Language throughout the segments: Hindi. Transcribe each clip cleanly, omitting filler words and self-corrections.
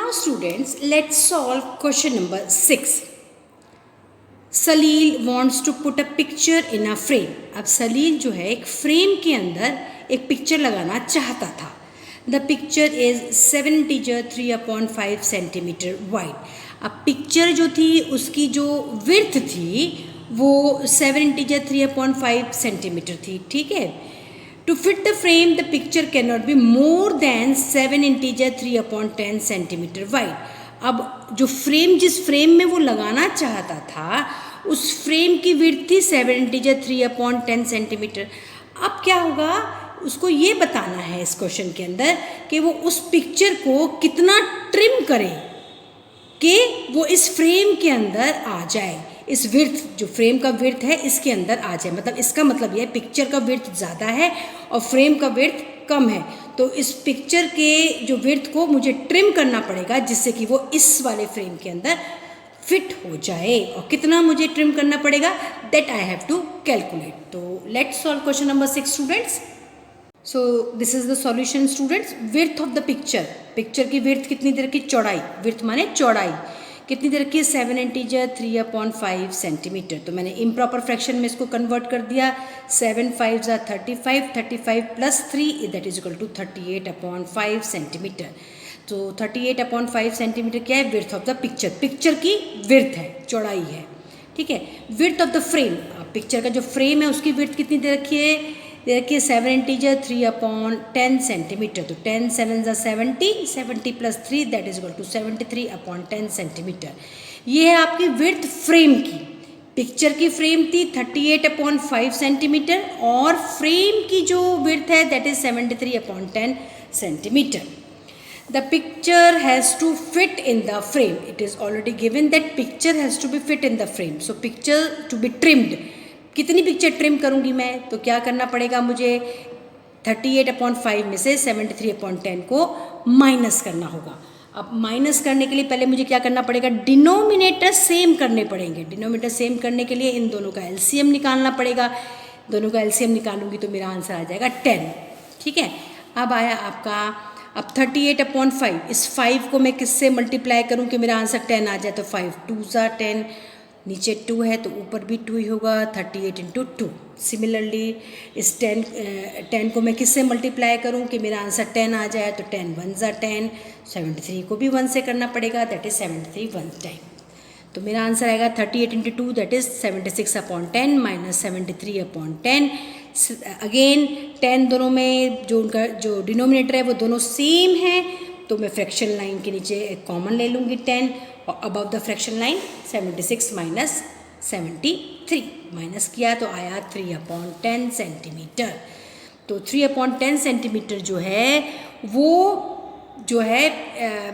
Now students, let's solve question number 6. Salil wants to put a picture in a frame. अब सलील जो है एक फ्रेम के अंदर एक पिक्चर लगाना चाहता था. The picture is 7 integer 3/5 centimeter wide. अब पिक्चर जो थी उसकी जो विड्थ थी वो 7 integer 3/5 सेंटीमीटर थी. ठीक है. To fit the frame, the picture cannot be more than 7 integer 3/10 centimeter wide. अब जो फ्रेम जिस फ्रेम में वो लगाना चाहता था उस फ्रेम की विड्थ थी 7 integer 3/10 सेंटीमीटर. अब क्या होगा, उसको ये बताना है इस क्वेश्चन के अंदर कि वो उस पिक्चर को कितना ट्रिम करे कि वो इस फ्रेम के अंदर आ जाए. इस विड्थ जो फ्रेम का विड्थ है इसके अंदर आ जाए. मतलब इसका मतलब ये पिक्चर का विड्थ ज़्यादा है और फ्रेम का विड्थ कम है. तो इस पिक्चर के जो विड्थ को मुझे ट्रिम करना पड़ेगा जिससे कि वो इस वाले फ्रेम के अंदर फिट हो जाए. और कितना मुझे ट्रिम करना पड़ेगा that I have to calculate. तो let's solve question number 6 students. So this is the solution students. Width of the picture, picture की विड्थ कितनी देर की, चौड़ाई, विड्थ माने चौड़ाई कितनी देर की, 7 integer 3/5 सेंटीमीटर. तो मैंने इम्प्रॉपर फ्रैक्शन में इसको कन्वर्ट कर दिया. 7 5 35, 35 plus 3 that is equal to 38/5 centimetre. तो 38/5 सेंटीमीटर क्या है, width of the picture, picture की विड्थ है, चौड़ाई है. ठीक है. Width of the frame, picture का जो फ्रेम है उसकी विड्थ कितनी दे रखी है, देखिए 7 integer 3/10 सेंटीमीटर. तो 10 7 70, 70 plus 3 that is equal to 73/10 centimetre. ये है आपकी विड्थ फ्रेम की. पिक्चर की फ्रेम थी 38/5 सेंटीमीटर और फ्रेम की जो विड्थ है that is 73/10 centimetre. The picture has to fit in the frame. It is already given that picture has to be fit in the frame. So picture to be trimmed. कितनी पिक्चर ट्रिम करूँगी मैं, तो क्या करना पड़ेगा मुझे, 38/5 में से 73/10 को माइनस करना होगा. अब माइनस करने के लिए पहले मुझे क्या करना पड़ेगा, डिनोमिनेटर सेम करने पड़ेंगे. डिनोमिनेटर सेम करने के लिए इन दोनों का एलसीएम निकालना पड़ेगा. दोनों का एलसीएम निकालूंगी तो मेरा आंसर आ जाएगा 10. ठीक है. अब आया आपका, अब 38/5, इस 5 को मैं किससे मल्टीप्लाई करूँ कि मेरा आंसर 10 आ जाए. तो 5 2 10, नीचे 2 है तो ऊपर भी 2 ही होगा, 38 into 2. सिमिलरली इस 10 को मैं किससे मल्टीप्लाई करूं कि मेरा आंसर 10 आ जाए. तो 10 1 10, 73 को भी 1 से करना पड़ेगा, दैट इज 73 1 टाइम. तो मेरा आंसर आएगा 38 into 2 that is 76/10 minus 73/10. Again 10 दोनों में जो उनका जो डिनोमिनेटर है वो दोनों सेम है, तो मैं फ्रैक्शन लाइन के नीचे कॉमन ले लूँगी 10 और above the fraction line 76 minus 73 minus किया तो आया 3/10 सेंटीमीटर. तो 3/10 सेंटीमीटर जो है वो जो है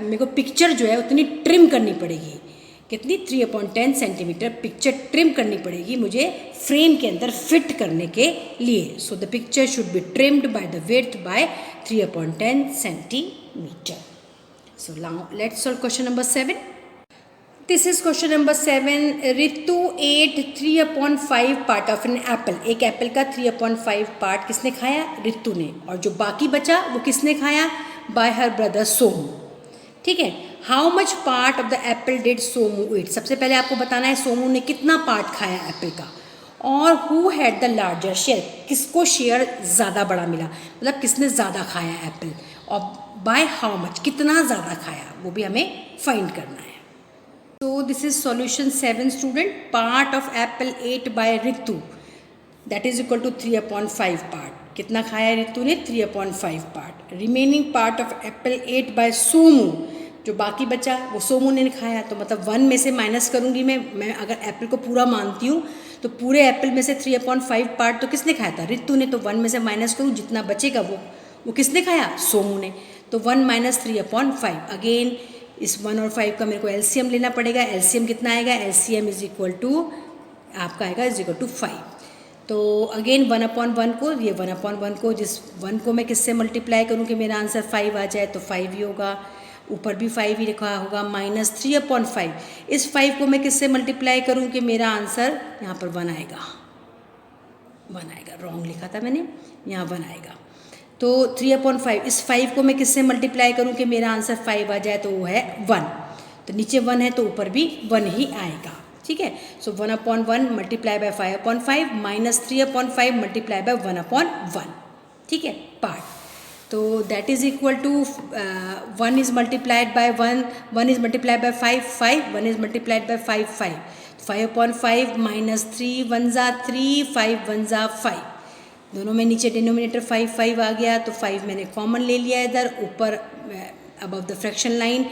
मेरे को पिक्चर जो है उतनी ट्रिम करनी पड़ेगी. कितनी, 3/10 सेंटीमीटर पिक्चर ट्रिम करनी पड़ेगी मुझे फ्रेम के अंदर फिट करने के लिए. So the picture should be trimmed by the width by 3/10 centimetre. So now let's solve question number 7. This is question number 7. Ritu ate 3/5 part of an apple. एक एप्पल का 3/5 पार्ट किसने खाया, रितु ने. और जो बाकी बचा वो किसने खाया, बाय हर ब्रदर सोमू. ठीक है. How much part of the apple did Somu eat. सबसे पहले आपको बताना है सोमू ने कितना पार्ट खाया एप्पल का. और who had the larger share, किसको शेयर ज़्यादा बड़ा मिला, मतलब किसने ज़्यादा खाया एप्पल. और बाय हाउ मच, कितना ज़्यादा खाया, वो भी हमें फाइंड करना है. तो this is solution 7 student. Part of apple ate by Ritu that is equal to 3/5 part. कितना खाया रितु ने, 3/5 part. Remaining part of apple ate by Somu, जो बाकी बचा वो सोमू ने खाया. तो मतलब 1 में से माइनस करूँगी मैं अगर एप्पल को पूरा मानती हूँ तो पूरे एप्पल में से 3/5 पार्ट तो किसने खाया था, रितु ने. तो 1 में से माइनस करूँ, जितना बचेगा वो किसने खाया, सोमू ने. तो 1 माइनस 3/5. अगेन इस 1 और 5 का मेरे को एलसीएम लेना पड़ेगा. एलसीएम कितना आएगा, एलसीएम इज इक्वल टू आपका आएगा इज इक्वल टू 5. तो अगेन 1/1 को, ये 1/1 को, जिस 1 को मैं किससे मल्टीप्लाई करूँ कि मेरा आंसर 5 आ जाए, तो 5 ही होगा. ऊपर भी 5 ही लिखा होगा, माइनस 3/5. इस 5 को मैं किससे मल्टीप्लाई करूँ कि मेरा आंसर यहाँ पर 1 आएगा. 1 आएगा, रॉन्ग लिखा था मैंने, यहाँ 1 आएगा. तो 3/5, इस 5 को मैं किससे मल्टीप्लाई करूँ कि मेरा आंसर 5 आ जाए, तो वो है 1। तो नीचे 1 है तो ऊपर भी 1 ही आएगा, ठीक है। So 1/1 multiply by 5/5 minus 3/5 multiply by 1/1, ठीक है, पार्ट। तो दैट इज इक्वल टू 1 इज मल्टीप्लाइड बाय 1 इज मल्टीप्लाइड बाय 5 1 इज मल्टीप्लाइड बाय 5 5/5 माइनस 3 1 ज़ा 3 5 1 ज़ा 5, दोनों में नीचे डिनोमिनेटर 5 आ गया, तो 5 मैंने कॉमन ले लिया इधर, ऊपर above the fraction line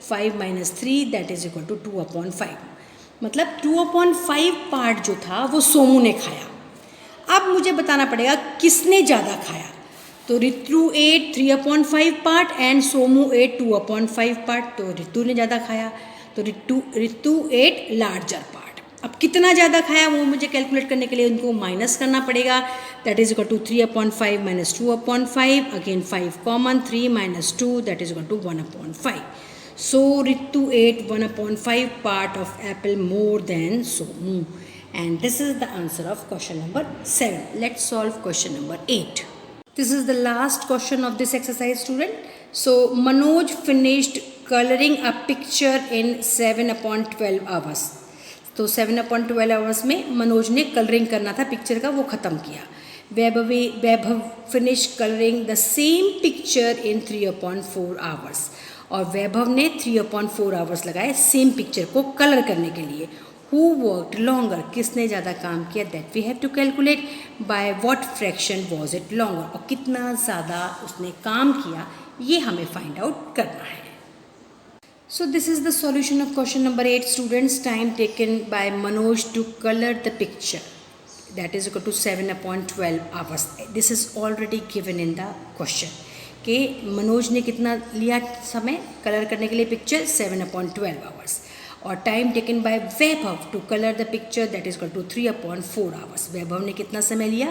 5 minus 3 that is equal to 2/5। मतलब 2/5 पार्ट जो था वो सोमू ने खाया। अब मुझे बताना पड़ेगा किसने ज़्यादा खाया। तो Ritu ate 3/5 part and Somu ate 2/5 part, तो रितु ने ज़्यादा खाया, तो रितु एट लार्जर पार्ट। अब कितना ज़्यादा खाया वो मुझे कैलकुलेट करने के लिए उनको माइनस करना पड़ेगा, that is equal to 3/5 minus 2/5, again 5 common, 3 minus 2 that is equal to 1/5। So Ritu ate 1/5 part of apple more than Somu, and this is the answer of question number 7. Let's solve question number 8. This is the last question of this exercise, student. So Manoj finished coloring a picture in 7/12 hours. तो 7/12 hours में मनोज ने कलरिंग करना था पिक्चर का, वो ख़त्म किया। Vaibhav finish colouring the same picture in 3/4 hours, और वैभव ने 3/4 hours लगाए सेम पिक्चर को कलर करने के लिए। हु वर्कड लॉन्गर, किसने ज़्यादा काम किया, that we have to calculate by what fraction was it longer, और कितना ज़्यादा उसने काम किया ये हमें फाइंड आउट करना है। So this is the solution of question number 8, students. Time taken by Manoj to color the picture, that is equal to 7/12 hours. This is already given in the question कि मनोज ने कितना लिया समय कलर करने के लिए पिक्चर, 7/12 hours, और time taken by Vaibhav to colour the picture that is equal to 3/4 hours। Vaibhav ने कितना समय लिया,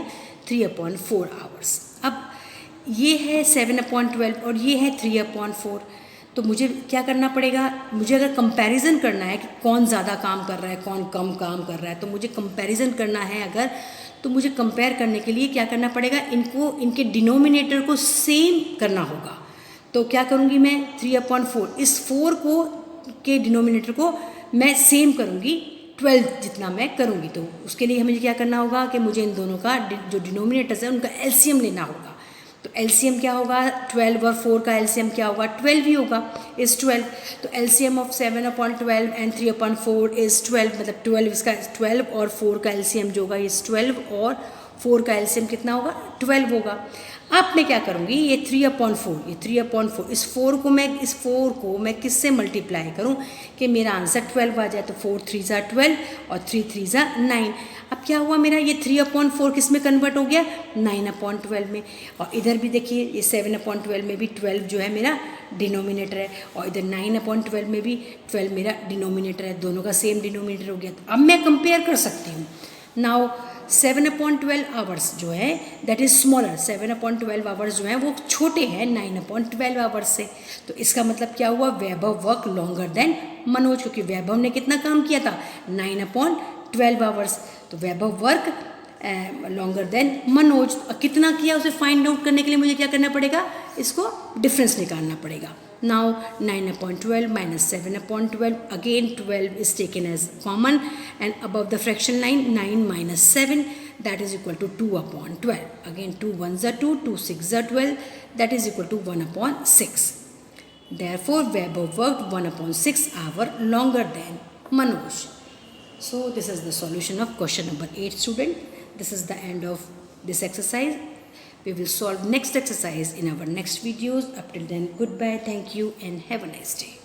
3/4 hours। अब ये है 7/12 और ये है 3/4, तो मुझे क्या करना पड़ेगा, मुझे अगर कंपैरिजन करना है कि कौन ज़्यादा काम कर रहा है कौन कम काम कर रहा है, तो मुझे कंपैरिजन करना है अगर, तो मुझे कंपेयर करने के लिए क्या करना पड़ेगा, इनको इनके डिनोमिनेटर को सेम करना होगा। तो क्या करूँगी मैं, 3/4 इस 4 को के डिनोमिनेटर को मैं सेम करूँगी 12 जितना मैं करूँगी, तो उसके लिए हमें क्या करना होगा कि मुझे इन दोनों का जो डिनोमिनेटर्स है उनका एलसीएम लेना होगा। तो एलसीएम क्या होगा, 12 और 4 का एलसीएम क्या होगा, 12 ही होगा, इज़ 12। तो एलसीएम ऑफ 7/12 एंड 3/4 इज़ 12, मतलब 12 इसका 12 और 4 का एलसीएम जो होगा इज़ 12, और 4 का एलसीएम कितना होगा, 12 होगा। अब मैं क्या करूँगी, ये 3/4 इस 4 को मैं किससे मल्टीप्लाई करूँ कि मेरा आंसर 12 आ जाए। तो 4 3 ज़ा 12 और 3 3 ज़ा 9। अब क्या हुआ, मेरा ये 3/4 किस में कन्वर्ट हो गया, 9/12 में। और इधर भी देखिए ये 7/12 में भी 12 जो है मेरा डिनोमिनेटर है, और इधर 9/12 में भी 12 मेरा डिनोमिनेटर है, दोनों का सेम डिनोमिनेटर हो गया। तो अब मैं कंपेयर कर सकती हूँ। नाउ 7/12 आवर्स जो है दैट इज़ स्मॉलर, 7/12 आवर्स जो हैं वो छोटे हैं 9/12 आवर्स से। तो इसका मतलब क्या हुआ, वैभव वर्क लॉन्गर देन मनोज, क्योंकि वैभव ने कितना काम किया था, 9/12 आवर्स। तो वैभव वर्क लॉन्गर देन मनोज, कितना किया उसे फाइंड आउट करने के लिए मुझे क्या करना पड़ेगा, इसको डिफरेंस निकालना पड़ेगा। Now 9/12 minus 7/12, again 12 is taken as common, and above the fraction line 9 minus 7 that is equal to 2/12. Again 2 1s are 2, 2 6s are 12, that is equal to 1/6. Therefore Vaibhav worked 1/6 hour longer than Manoj. So this is the solution of question number 8, student. This is the end of this exercise. We will solve next exercise in our next videos. Up till then, goodbye, thank you, and have a nice day.